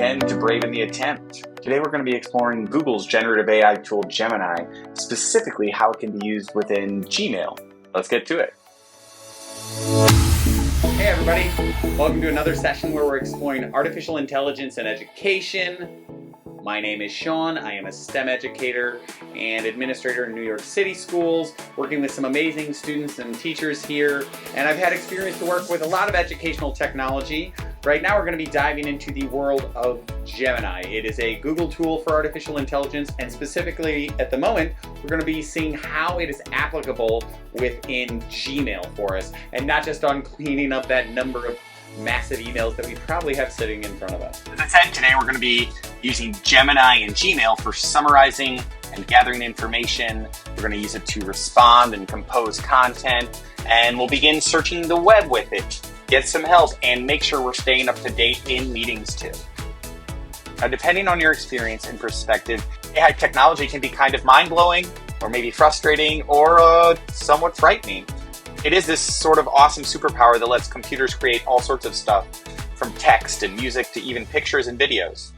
again to brave in the attempt. Today we're going to be exploring Google's generative AI tool Gemini, specifically how it can be used within Gmail. Let's get to it. Hey everybody, welcome to another session where we're exploring artificial intelligence and education. My name is Sean. I am a STEM educator and administrator in New York City schools, working with some amazing students and teachers here. And I've had experience to work with a lot of educational technology. Right now we're going to be diving into the world of Gemini. It is a Google tool for artificial intelligence, and specifically at the moment, we're going to be seeing how it is applicable within Gmail for us, and not just on cleaning up that number of massive emails that we probably have sitting in front of us. As I said, today we're going to be using Gemini and Gmail for summarizing and gathering information. We're going to use it to respond and compose content, and we'll begin searching the web with it, get some help, and make sure we're staying up to date in meetings too. Now, depending on your experience and perspective, AI technology can be kind of mind-blowing, or maybe frustrating, or somewhat frightening. It is this sort of awesome superpower that lets computers create all sorts of stuff, from text and music to even pictures and videos.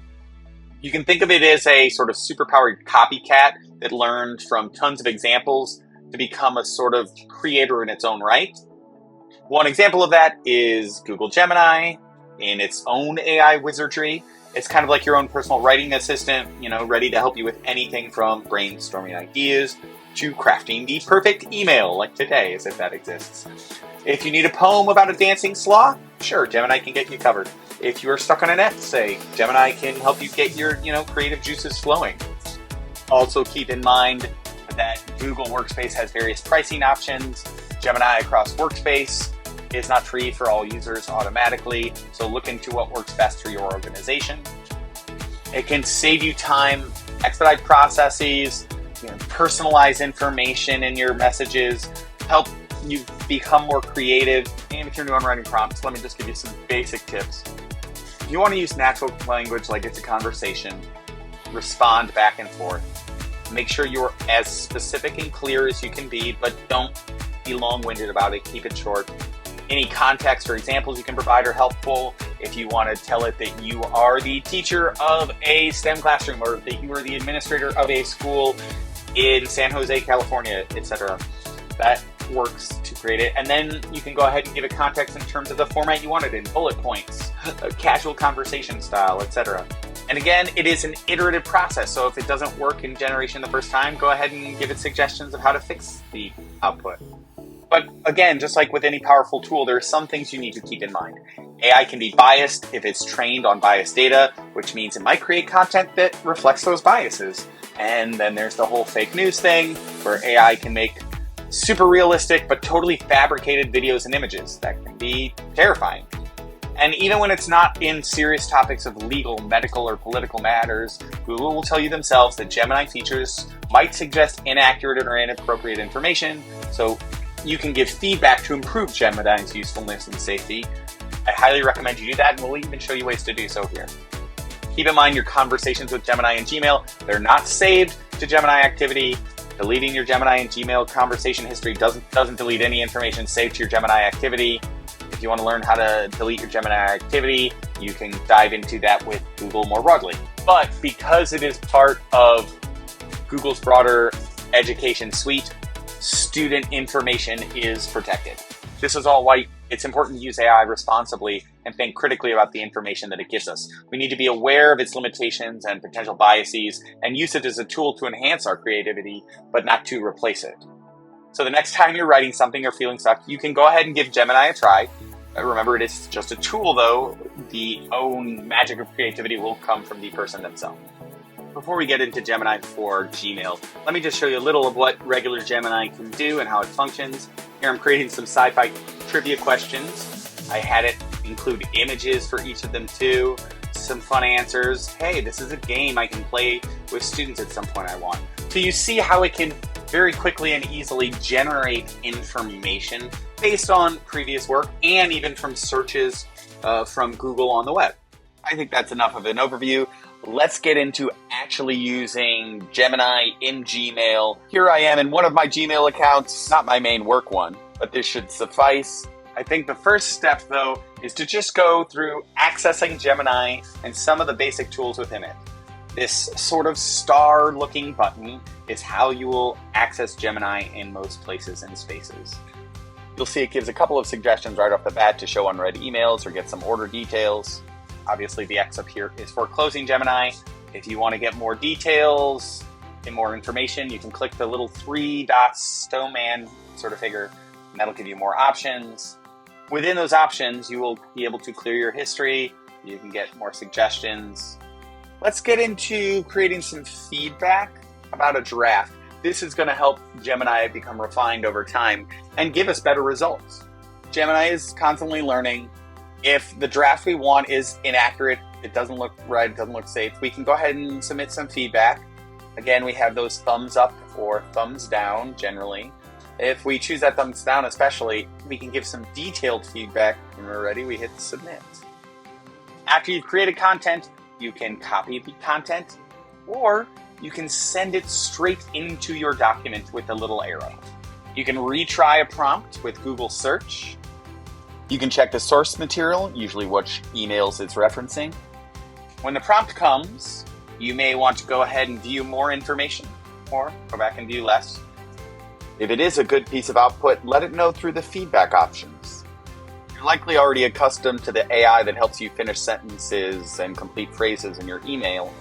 You can think of it as a sort of superpowered copycat that learned from tons of examples to become a sort of creator in its own right. One example of that is Google Gemini in its own AI wizardry. It's kind of like your own personal writing assistant, ready to help you with anything from brainstorming ideas to crafting the perfect email, like today, as if that exists. If you need a poem about a dancing sloth, sure, Gemini can get you covered. If you're stuck on an essay, Gemini can help you get your, creative juices flowing. Also keep in mind that Google Workspace has various pricing options. Gemini across Workspace is not free for all users automatically, so look into what works best for your organization. It can save you time, expedite processes, personalize information in your messages, help you become more creative. And if you're new on writing prompts, let me just give you some basic tips. If you want to use natural language like it's a conversation, respond back and forth. Make sure you're as specific and clear as you can be, but don't be long-winded about it. Keep it short. Any context or examples you can provide are helpful. If you want to tell it that you are the teacher of a STEM classroom, or that you are the administrator of a school in San Jose, California, etc., that works to create it. And then you can go ahead and give it context in terms of the format you want it in, bullet points, casual conversation style, etc. And again, it is an iterative process, so if it doesn't work in generation the first time, go ahead and give it suggestions of how to fix the output. But again, just like with any powerful tool, there are some things you need to keep in mind. AI can be biased if it's trained on biased data, which means it might create content that reflects those biases. And then there's the whole fake news thing, where AI can make super realistic but totally fabricated videos and images. That can be terrifying. And even when it's not in serious topics of legal, medical, or political matters, Google will tell you themselves that Gemini features might suggest inaccurate or inappropriate information, so you can give feedback to improve Gemini's usefulness and safety. I highly recommend you do that, and we'll even show you ways to do so here. Keep in mind your conversations with Gemini and Gmail, they're not saved to Gemini activity. Deleting your Gemini and Gmail conversation history doesn't delete any information saved to your Gemini activity. If you want to learn how to delete your Gemini activity, you can dive into that with Google more broadly. But because it is part of Google's broader education suite, student information is protected. This is all why it's important to use AI responsibly and think critically about the information that it gives us. We need to be aware of its limitations and potential biases and use it as a tool to enhance our creativity, but not to replace it. So the next time you're writing something or feeling stuck, you can go ahead and give Gemini a try. Remember, it is just a tool though. The own magic of creativity will come from the person themselves. Before we get into Gemini for Gmail, let me just show you a little of what regular Gemini can do and how it functions. Here I'm creating some sci-fi trivia questions. I had it include images for each of them too, some fun answers. Hey, this is a game I can play with students at some point I want. So you see how it can very quickly and easily generate information based on previous work and even from searches from Google on the web. I think that's enough of an overview. Let's get into actually using Gemini in Gmail. Here I am in one of my Gmail accounts, not my main work one, but this should suffice. I think the first step, though, is to just go through accessing Gemini and some of the basic tools within it. This sort of star-looking button is how you will access Gemini in most places and spaces. You'll see it gives a couple of suggestions right off the bat to show unread emails or get some order details. Obviously, the X up here is for closing Gemini. If you want to get more details and more information, you can click the little 3 dots snowman sort of figure, and that'll give you more options. Within those options, you will be able to clear your history. You can get more suggestions. Let's get into creating some feedback about a draft. This is going to help Gemini become refined over time and give us better results. Gemini is constantly learning. If the draft we want is inaccurate, it doesn't look right, it doesn't look safe, we can go ahead and submit some feedback. Again, we have those thumbs up or thumbs down generally. If we choose that thumbs down especially, we can give some detailed feedback. When we're ready, we hit submit. After you've created content, you can copy the content, or you can send it straight into your document with a little arrow. You can retry a prompt with Google Search. You can check the source material, usually which emails it's referencing. When the prompt comes, you may want to go ahead and view more information, or go back and view less. If it is a good piece of output, let it know through the feedback options. You're likely already accustomed to the AI that helps you finish sentences and complete phrases in your email,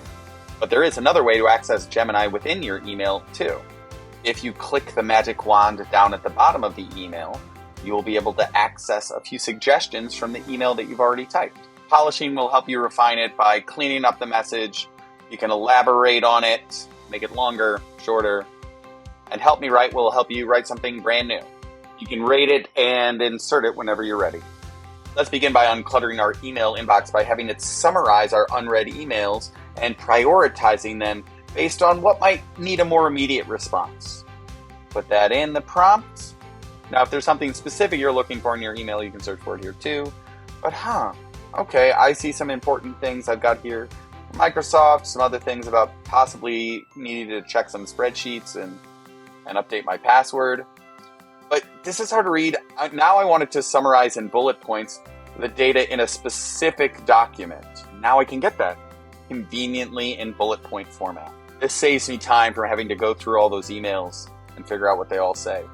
but there is another way to access Gemini within your email too. If you click the magic wand down at the bottom of the email, you will be able to access a few suggestions from the email that you've already typed. Polishing will help you refine it by cleaning up the message. You can elaborate on it, make it longer, shorter, and Help Me Write will help you write something brand new. You can rate it and insert it whenever you're ready. Let's begin by uncluttering our email inbox by having it summarize our unread emails and prioritizing them based on what might need a more immediate response. Put that in the prompt. Now, if there's something specific you're looking for in your email, you can search for it here too. But okay, I see some important things I've got here. Microsoft, some other things about possibly needing to check some spreadsheets and update my password. But this is hard to read. Now I want it to summarize in bullet points the data in a specific document. Now I can get that conveniently in bullet point format. This saves me time from having to go through all those emails and figure out what they all say.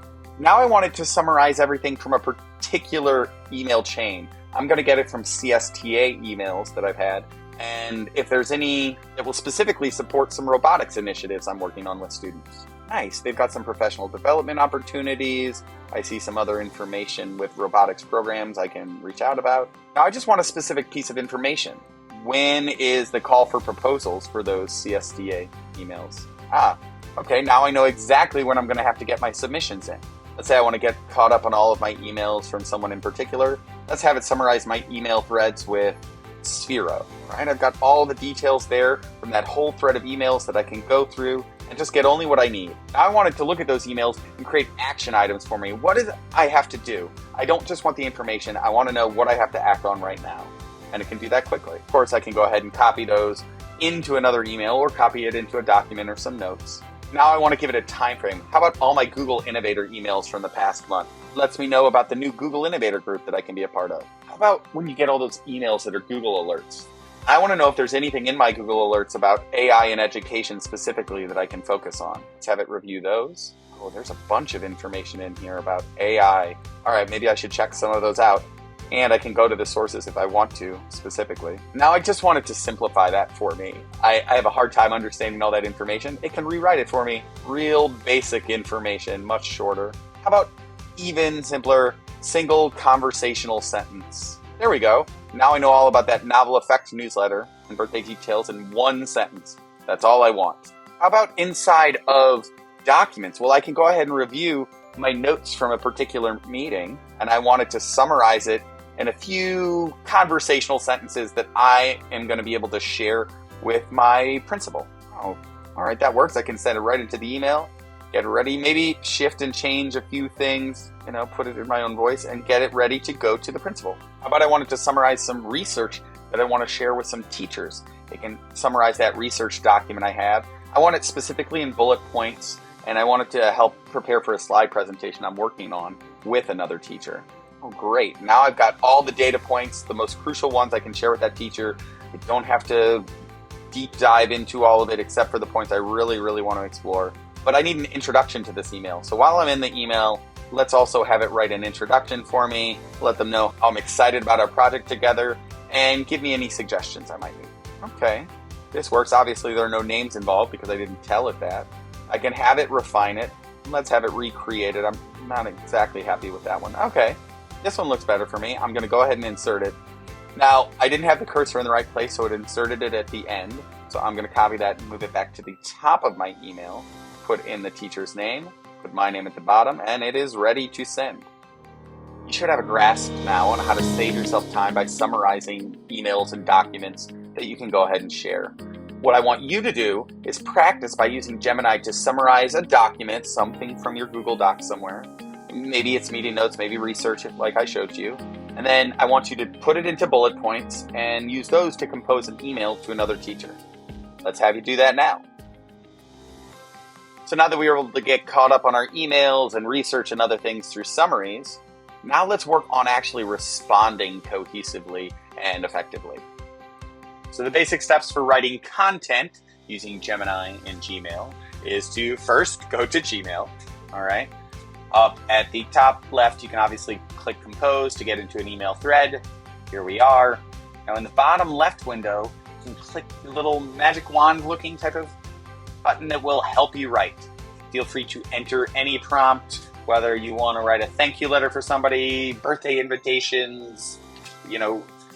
Now I want it to summarize everything from a particular email chain. I'm going to get it from CSTA emails that I've had. And if there's any that will specifically support some robotics initiatives I'm working on with students. Nice, they've got some professional development opportunities. I see some other information with robotics programs I can reach out about. Now I just want a specific piece of information. When is the call for proposals for those CSTA emails? Okay, now I know exactly when I'm going to have to get my submissions in. Let's say I want to get caught up on all of my emails from someone in particular. Let's have it summarize my email threads with Sphero, right? I've got all the details there from that whole thread of emails that I can go through and just get only what I need. Now I wanted to look at those emails and create action items for me. What is I have to do? I don't just want the information. I want to know what I have to act on right now. And it can do that quickly. Of course, I can go ahead and copy those into another email or copy it into a document or some notes. Now I want to give it a time frame. How about all my Google Innovator emails from the past month? Lets me know about the new Google Innovator group that I can be a part of. How about when you get all those emails that are Google alerts? I want to know if there's anything in my Google alerts about AI and education specifically that I can focus on. Let's have it review those. Oh, there's a bunch of information in here about AI. All right, maybe I should check some of those out. And I can go to the sources if I want to, specifically. Now I just wanted to simplify that for me. I have a hard time understanding all that information. It can rewrite it for me. Real basic information, much shorter. How about even simpler, single conversational sentence? There we go. Now I know all about that novel effect newsletter and birthday details in one sentence. That's all I want. How about inside of documents? Well, I can go ahead and review my notes from a particular meeting, and I wanted to summarize it in a few conversational sentences that I am going to be able to share with my principal. Oh, all right, that works. I can send it right into the email, get it ready, maybe shift and change a few things, put it in my own voice and get it ready to go to the principal. How about I wanted to summarize some research that I want to share with some teachers? It can summarize that research document I have. I want it specifically in bullet points, and I want it to help prepare for a slide presentation I'm working on with another teacher. Oh, great. Now I've got all the data points, the most crucial ones I can share with that teacher. I don't have to deep dive into all of it except for the points I really, really want to explore. But I need an introduction to this email. So while I'm in the email, let's also have it write an introduction for me, let them know how I'm excited about our project together, and give me any suggestions I might need. Okay, this works. Obviously, there are no names involved because I didn't tell it that. I can have it refine it. Let's have it recreated. I'm not exactly happy with that one. Okay, this one looks better for me. I'm going to go ahead and insert it. Now, I didn't have the cursor in the right place, so it inserted it at the end. So I'm going to copy that and move it back to the top of my email, put in the teacher's name, put my name at the bottom, and it is ready to send. You should have a grasp now on how to save yourself time by summarizing emails and documents that you can go ahead and share. What I want you to do is practice by using Gemini to summarize a document, something from your Google Docs somewhere. Maybe it's meeting notes, maybe research it like I showed you. And then I want you to put it into bullet points and use those to compose an email to another teacher. Let's have you do that now. So now that we were able to get caught up on our emails and research and other things through summaries, now let's work on actually responding cohesively and effectively. So the basic steps for writing content using Gemini and Gmail is to first go to Gmail, all right? Up at the top left, you can obviously click Compose to get into an email thread. Here we are. Now in the bottom left window, you can click the little magic wand looking type of button that will help you write. Feel free to enter any prompt, whether you want to write a thank you letter for somebody, birthday invitations,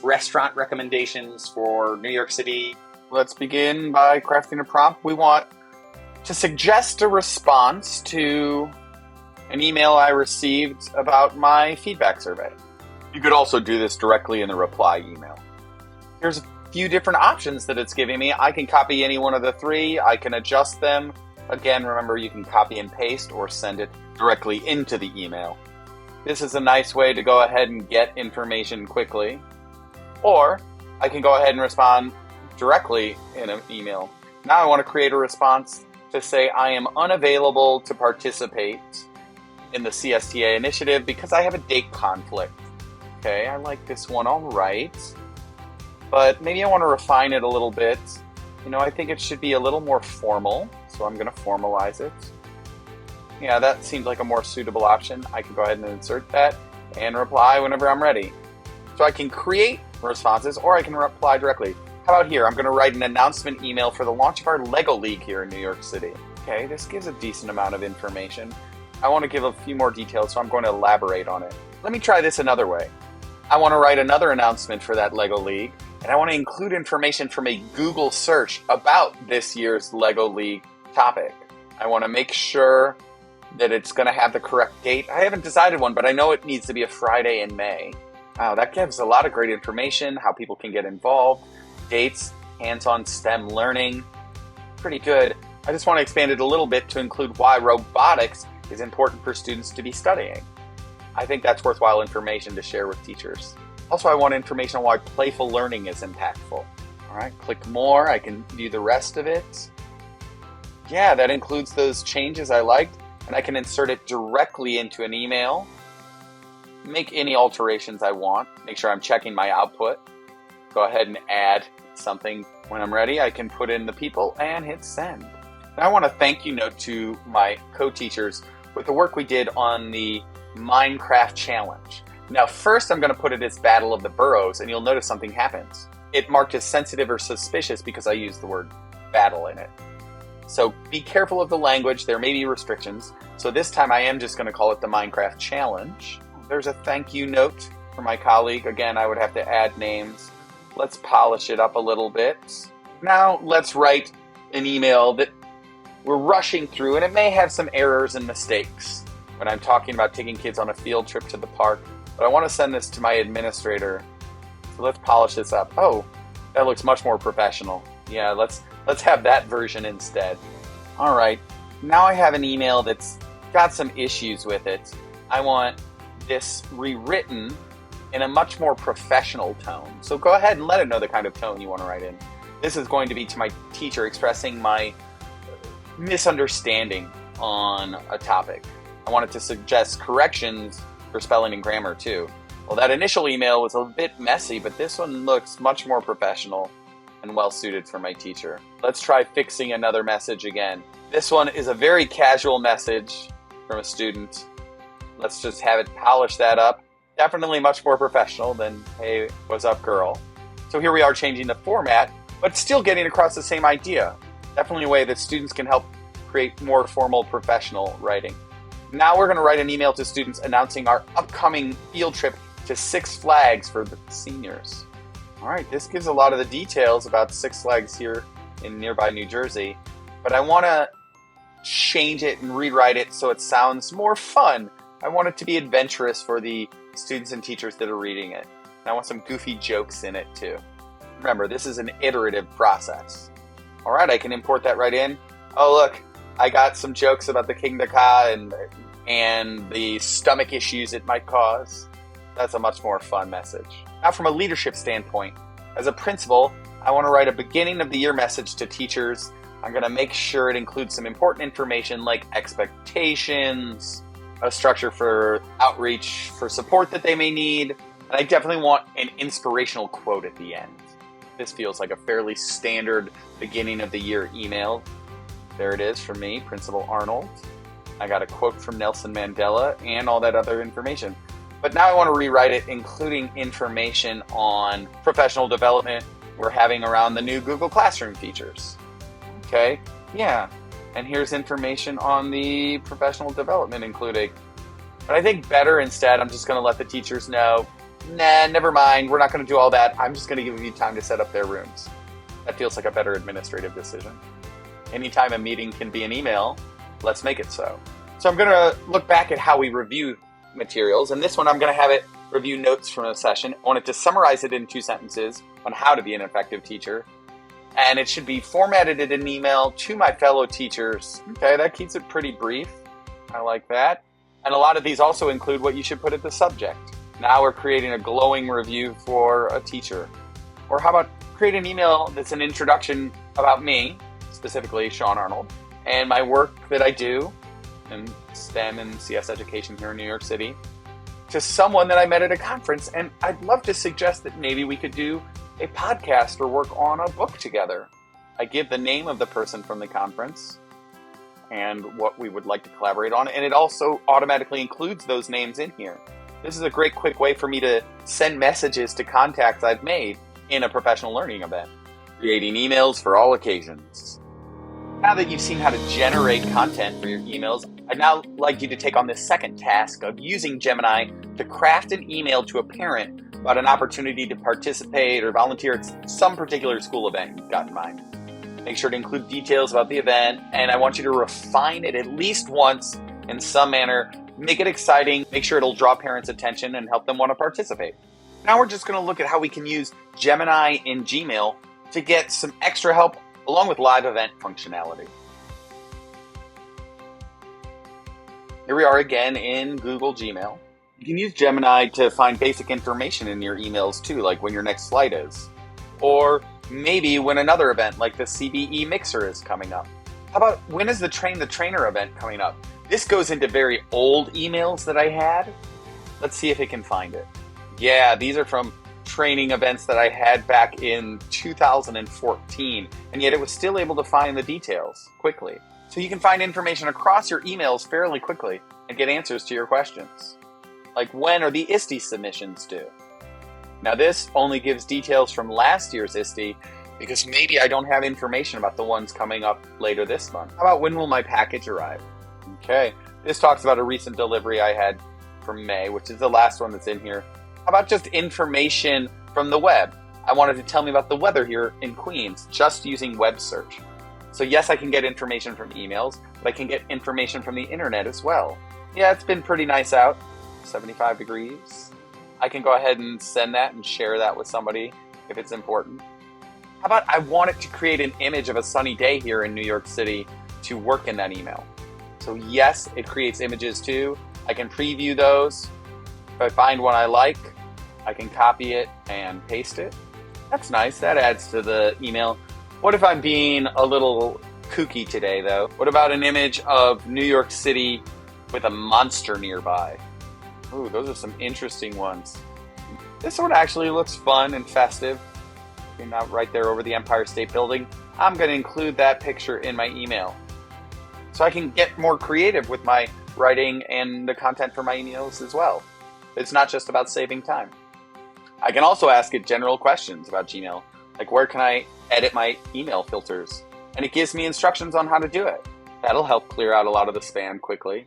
restaurant recommendations for New York City. Let's begin by crafting a prompt. We want to suggest a response to an email I received about my feedback survey. You could also do this directly in the reply email. Here's a few different options that it's giving me. I can copy any one of the three. I can adjust them. Again, remember you can copy and paste or send it directly into the email. This is a nice way to go ahead and get information quickly. Or I can go ahead and respond directly in an email. Now I want to create a response to say I am unavailable to participate in the CSTA initiative because I have a date conflict. Okay, I like this one all right, but maybe I want to refine it a little bit. I think it should be a little more formal, so I'm going to formalize it. Yeah, that seems like a more suitable option. I can go ahead and insert that and reply whenever I'm ready. So I can create responses or I can reply directly. How about here? I'm going to write an announcement email for the launch of our Lego League here in New York City. Okay, this gives a decent amount of information. I want to give a few more details, so I'm going to elaborate on it. Let me try this another way. I want to write another announcement for that Lego League, and I want to include information from a Google search about this year's Lego League topic. I want to make sure that it's going to have the correct date. I haven't decided one, but I know it needs to be a Friday in May. Wow, that gives a lot of great information, how people can get involved, dates, hands-on STEM learning. Pretty good. I just want to expand it a little bit to include why robotics is important for students to be studying. I think that's worthwhile information to share with teachers. Also, I want information on why playful learning is impactful. All right, click more. I can view the rest of it. Yeah, that includes those changes I liked, and I can insert it directly into an email. Make any alterations I want. Make sure I'm checking my output. Go ahead and add something. When I'm ready, I can put in the people and hit send. Now I want a thank you note to my co-teachers with the work we did on the Minecraft challenge. Now first I'm going to put it as Battle of the Burrows, and you'll notice something happens. It marked as sensitive or suspicious because I used the word battle in it. So be careful of the language, there may be restrictions. So this time I am just going to call it the Minecraft challenge. There's a thank you note for my colleague. Again, I would have to add names. Let's polish it up a little bit. Now let's write an email that we're rushing through, and it may have some errors and mistakes when I'm talking about taking kids on a field trip to the park, but I want to send this to my administrator. So let's polish this up. Oh, that looks much more professional. Yeah, let's have that version instead. All right, now I have an email that's got some issues with it. I want this rewritten in a much more professional tone. So go ahead and let it know the kind of tone you want to write in. This is going to be to my teacher expressing my misunderstanding on a topic. I wanted to suggest corrections for spelling and grammar too. Well, that initial email was a bit messy, but this one looks much more professional and well suited for my teacher. Let's try fixing another message again. This one is a very casual message from a student. Let's just have it polish that up. Definitely much more professional than, hey, what's up, girl? So here we are changing the format, but still getting across the same idea. Definitely a way that students can help create more formal professional writing. Now we're going to write an email to students announcing our upcoming field trip to Six Flags for the seniors. All right, this gives a lot of the details about Six Flags here in nearby New Jersey, but I want to change it and rewrite it so it sounds more fun. I want it to be adventurous for the students and teachers that are reading it. And I want some goofy jokes in it too. Remember, this is an iterative process. All right, I can import that right in. Oh, look, I got some jokes about the King Dakar and the stomach issues it might cause. That's a much more fun message. Now, from a leadership standpoint, as a principal, I want to write a beginning of the year message to teachers. I'm going to make sure it includes some important information like expectations, a structure for outreach, for support that they may need, and I definitely want an inspirational quote at the end. This feels like a fairly standard beginning of the year email. There it is from me, Principal Arnold. I got a quote from Nelson Mandela and all that other information. But now I want to rewrite it, including information on professional development we're having around the new Google Classroom features. Okay, yeah, and here's information on the professional development including. But I think better instead, I'm just going to let the teachers know, nah, never mind, we're not going to do all that. I'm just going to give you time to set up their rooms. That feels like a better administrative decision. Anytime a meeting can be an email, let's make it so. So I'm going to look back at how we review materials, and this one I'm going to have it review notes from a session. I want it to summarize it in 2 sentences on how to be an effective teacher, and it should be formatted in an email to my fellow teachers. Okay, that keeps it pretty brief. I like that. And a lot of these also include what you should put at the subject. Now we're creating a glowing review for a teacher. Or how about create an email that's an introduction about me, specifically Sean Arnold, and my work that I do in STEM and CS education here in New York City, to someone that I met at a conference. And I'd love to suggest that maybe we could do a podcast or work on a book together. I give the name of the person from the conference and what we would like to collaborate on, and it also automatically includes those names in here. This is a great quick way for me to send messages to contacts I've made in a professional learning event. Creating emails for all occasions. Now that you've seen how to generate content for your emails, I'd now like you to take on this second task of using Gemini to craft an email to a parent about an opportunity to participate or volunteer at some particular school event you've got in mind. Make sure to include details about the event, and I want you to refine it at least once in some manner. Make it exciting, make sure it'll draw parents' attention and help them want to participate. Now we're just going to look at how we can use Gemini in Gmail to get some extra help along with live event functionality. Here we are again in Google Gmail. You can use Gemini to find basic information in your emails too, like when your next flight is. Or maybe when another event like the CBE Mixer is coming up. How about when is the Train the Trainer event coming up? This goes into very old emails that I had. Let's see if it can find it. Yeah, these are from training events that I had back in 2014, and yet it was still able to find the details quickly. So you can find information across your emails fairly quickly and get answers to your questions. Like when are the ISTE submissions due? Now this only gives details from last year's ISTE because maybe I don't have information about the ones coming up later this month. How about when will my package arrive? Okay, this talks about a recent delivery I had from May, which is the last one that's in here. How about just information from the web? I wanted to tell me about the weather here in Queens, just using web search. So yes, I can get information from emails, but I can get information from the internet as well. Yeah, it's been pretty nice out, 75 degrees. I can go ahead and send that and share that with somebody if it's important. How about I want it to create an image of a sunny day here in New York City to work in that email. So yes, it creates images too. I can preview those. If I find one I like, I can copy it and paste it. That's nice, that adds to the email. What if I'm being a little kooky today though? What about an image of New York City with a monster nearby? Ooh, those are some interesting ones. This one actually looks fun and festive. You're not right there over the Empire State Building. I'm going to include that picture in my email so I can get more creative with my writing and the content for my emails as well. It's not just about saving time. I can also ask it general questions about Gmail, like where can I edit my email filters? And it gives me instructions on how to do it. That'll help clear out a lot of the spam quickly.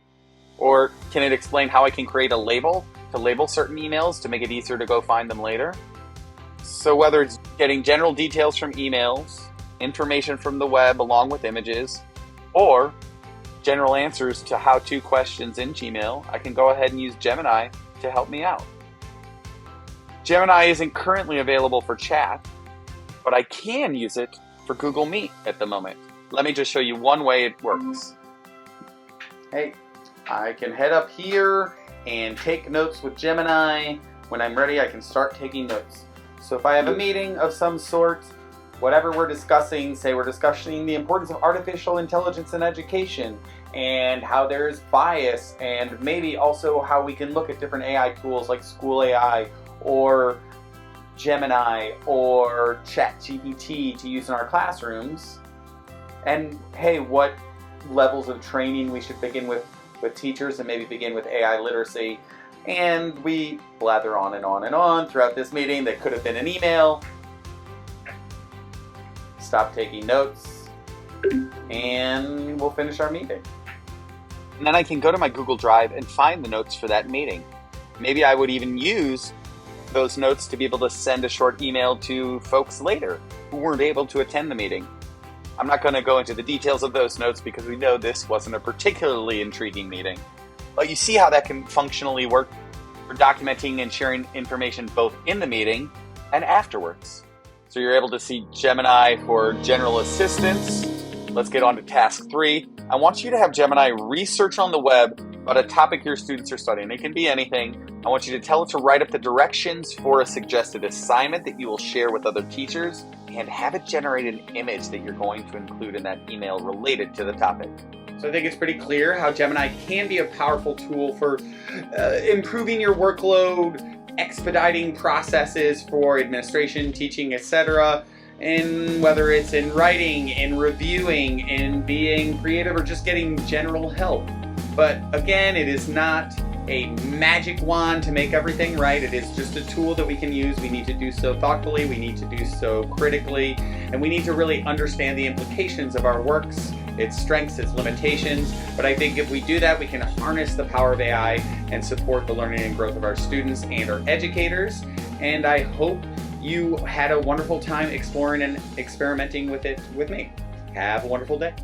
Or can it explain how I can create a label to label certain emails to make it easier to go find them later? So whether it's getting general details from emails, information from the web along with images, or general answers to how-to questions in Gmail, I can go ahead and use Gemini to help me out. Gemini isn't currently available for chat, but I can use it for Google Meet at the moment. Let me just show you one way it works. Hey, I can head up here and take notes with Gemini. When I'm ready, I can start taking notes. So if I have a meeting of some sort, whatever we're discussing, say we're discussing the importance of artificial intelligence in education and how there's bias, and maybe also how we can look at different AI tools like School AI or Gemini or ChatGPT to use in our classrooms. And hey, what levels of training we should begin with teachers, and maybe begin with AI literacy. And we blather on and on and on throughout this meeting. That could have been an email. Stop taking notes, and we'll finish our meeting. And then I can go to my Google Drive and find the notes for that meeting. Maybe I would even use those notes to be able to send a short email to folks later who weren't able to attend the meeting. I'm not going to go into the details of those notes because we know this wasn't a particularly intriguing meeting. But you see how that can functionally work for documenting and sharing information both in the meeting and afterwards. So you're able to see Gemini for general assistance. Let's get on to task 3. I want you to have Gemini research on the web about a topic your students are studying. It can be anything. I want you to tell it to write up the directions for a suggested assignment that you will share with other teachers, and have it generate an image that you're going to include in that email related to the topic. So I think it's pretty clear how Gemini can be a powerful tool for improving your workload, expediting processes for administration, teaching, etc. And whether it's in writing, in reviewing, in being creative, or just getting general help. But again, it is not a magic wand to make everything right. It is just a tool that we can use. We need to do so thoughtfully, we need to do so critically, and we need to really understand the implications of our works, its strengths, its limitations. But I think if we do that, we can harness the power of AI and support the learning and growth of our students and our educators. And I hope you had a wonderful time exploring and experimenting with it with me. Have a wonderful day.